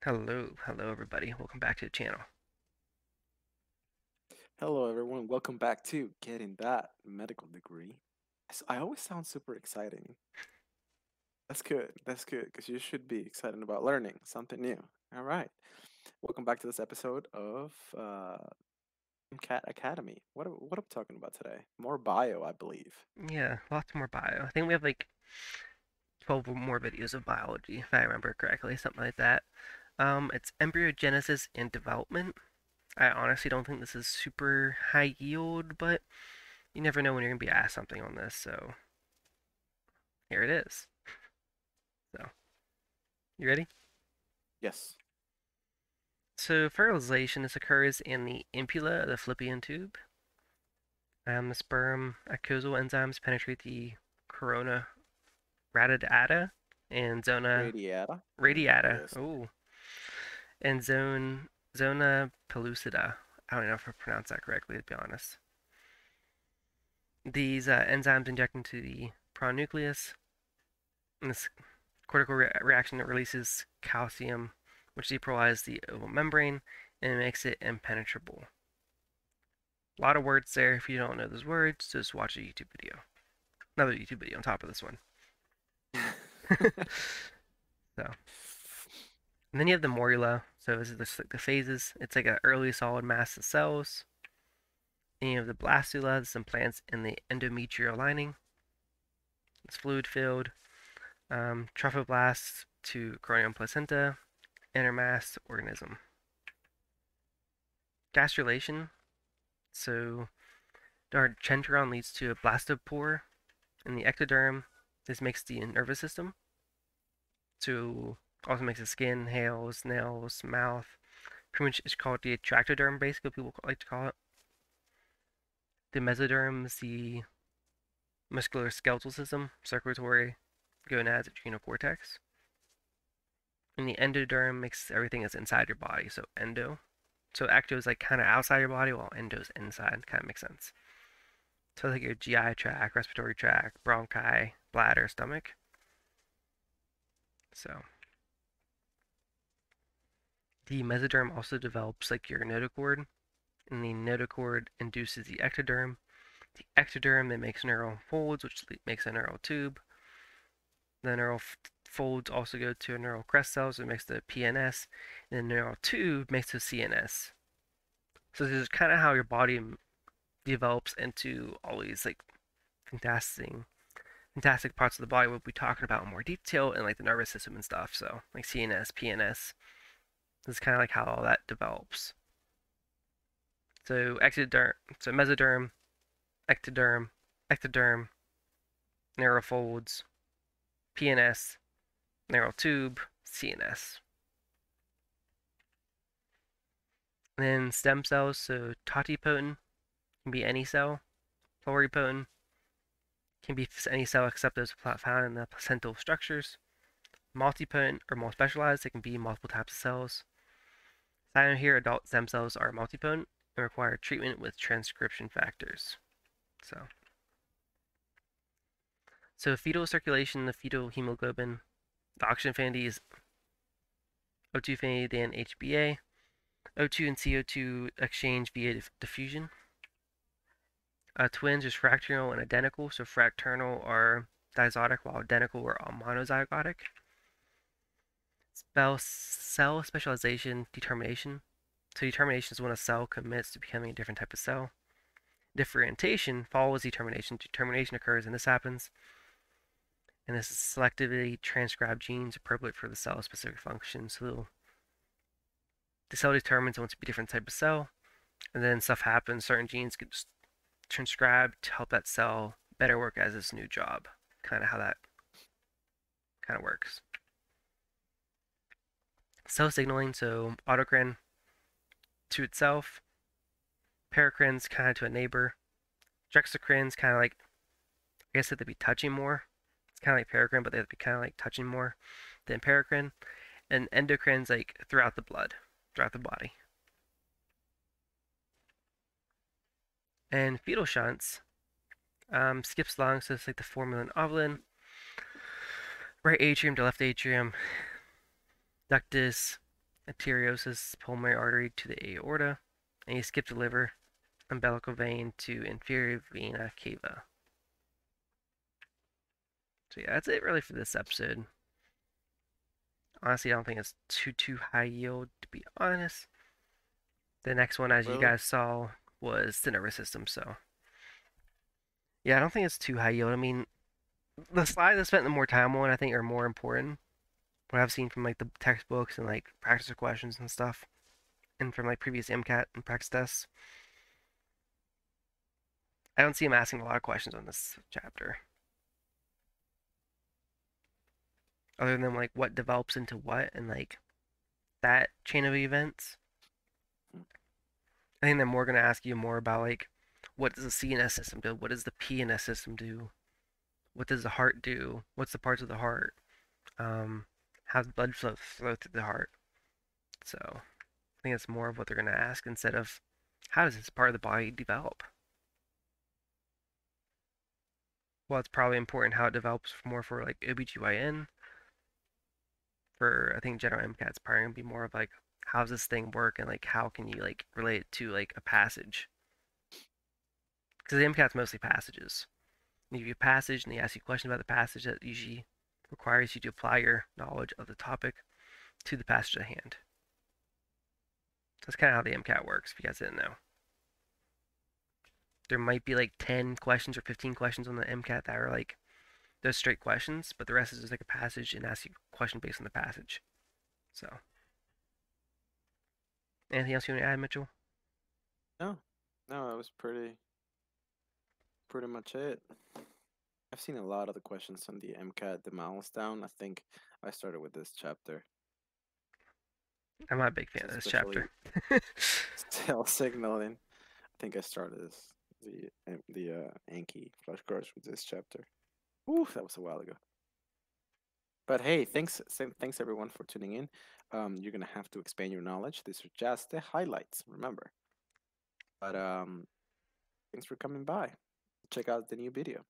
Hello everybody. Welcome back to the channel. Hello, everyone. Welcome back to Getting That Medical Degree. I always sound super exciting. That's good. That's good because you should be excited about learning something new. All right. Welcome back to this episode of Mcat Academy. What am I talking about today? More bio, I believe. Yeah, lots more bio. I think we have like 12 more videos of biology, if I remember correctly, something like that. It's embryogenesis and development. I honestly don't think this is super high yield, but you never know when you're gonna be asked something on this, so here it is. So, you ready? Yes. So, fertilization, this occurs in the ampulla of the fallopian tube. The sperm eicosal enzymes penetrate the corona radiata and zona Radiata. radiata. Yes. Oh, and zona pellucida. I don't know if I pronounced that correctly, to be honest. These enzymes inject into the pronucleus, and this cortical reaction releases calcium, which depolarizes the oval membrane and makes it impenetrable. A lot of words there. If you don't know those words, just watch a YouTube video. Another YouTube video on top of this one. So, and then you have the morula. So this is the phases. It's like an early solid mass of cells. Then you have the blastula. This implants in the endometrial lining. It's fluid filled. Trophoblasts to chorion placenta. Intermass organism. Gastrulation. So the centron leads to a blastopore in the ectoderm. This makes the nervous system. So also makes the skin, nails, mouth. Pretty much it's called the ectoderm, basically, people like to call it. The mesoderm is the muscular skeletal system, circulatory, gonads, adrenal cortex. And the endoderm makes everything that's inside your body, so endo. So ecto is like kind of outside your body, while endo is inside. Kind of makes sense. So like your GI tract, respiratory tract, bronchi, bladder, stomach. So the mesoderm also develops like your notochord, and the notochord induces the ectoderm. The ectoderm then makes neural folds, which makes a neural tube. The neural folds also go to a neural crest cells, so it makes the PNS, and the neural tube makes the CNS. So this is kind of how your body develops into all these like fantastic, fantastic parts of the body. We'll be talking about in more detail in like the nervous system and stuff. So like CNS, PNS. This is kind of like how all that develops. So ectoderm, so mesoderm, ectoderm, ectoderm, neural folds, PNS, neural tube, CNS. And then stem cells, so totipotent can be any cell, pluripotent can be any cell except those found in the placental structures. Multipotent or more specialized, it can be multiple types of cells. Silent here, adult stem cells are multipotent and require treatment with transcription factors. So fetal circulation, the fetal hemoglobin, the oxygen affinity is O2 affinity than HbA. O2 and CO2 exchange via diffusion. Twins are fractional and identical, so fraternal are dizotic while identical are monozygotic. Cell specialization determination. So determination is when a cell commits to becoming a different type of cell. Differentiation follows determination. Determination occurs and this happens. And this is selectively transcribed genes appropriate for the cell's specific function. So the cell determines it wants to be a different type of cell, and then stuff happens. Certain genes get transcribed to help that cell better work as its new job. Kind of how that kind of works. Cell signaling, so autocrine to itself, paracrines kind of to a neighbor, juxtacrines kind of like, I guess they'd be touching more. It's kind of like paracrine, but they'd be kind of like touching more than paracrine, and endocrines like throughout the blood, throughout the body. And fetal shunts skips along, so it's like the formula and ovulin, right atrium to left atrium, ductus, Arteriosus, pulmonary artery to the aorta, and you skip the liver, umbilical vein to inferior vena cava. So yeah, that's it really for this episode. Honestly, I don't think it's too high yield to be honest. The next one, as you Really? guys saw, was the nervous system. So yeah, I don't think it's too high yield. I mean, the slides I spent the more time on, I think, are more important. What I've seen from like the textbooks and like practice questions and stuff, and from like previous Mcat and practice tests. I don't see him asking a lot of questions on this chapter, other than like what develops into what and like that chain of events. Hmm. I think they're more going to ask you more about like what does the CNS system do? What does the PNS system do? What does the heart do? What's the parts of the heart? Um, how does blood flow through the heart? So I think it's more of what they're going to ask instead of how does this part of the body develop? Well, it's probably important how it develops more for like OBGYN. For I think general MCAT's probably gonna be more of like how does this thing work and like how can you like relate it to like a passage? Because the MCAT's mostly passages. You give you a passage and they ask you questions about the passage that usually requires you to apply your knowledge of the topic to the passage at hand. So that's kind of how the MCAT works, if you guys didn't know. There might be like 10 questions or 15 questions on the MCAT that are like those straight questions, but the rest is just like a passage and asks you a question based on the passage. So, anything else you want to add, Mitchell? No, no, that was pretty much it. I've seen a lot of the questions on the MCAT, the milestone. I think I started with this chapter, I'm not a big fan of this chapter. especially cell signaling. I think I started this the Anki flashcards with this chapter. Ooh, that was a while ago. But hey, thanks everyone for tuning in. You're gonna have to expand your knowledge. These are just the highlights, remember. But thanks for coming by. Check out the new video.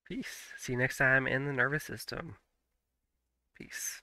Peace. See you next time in the nervous system. Peace.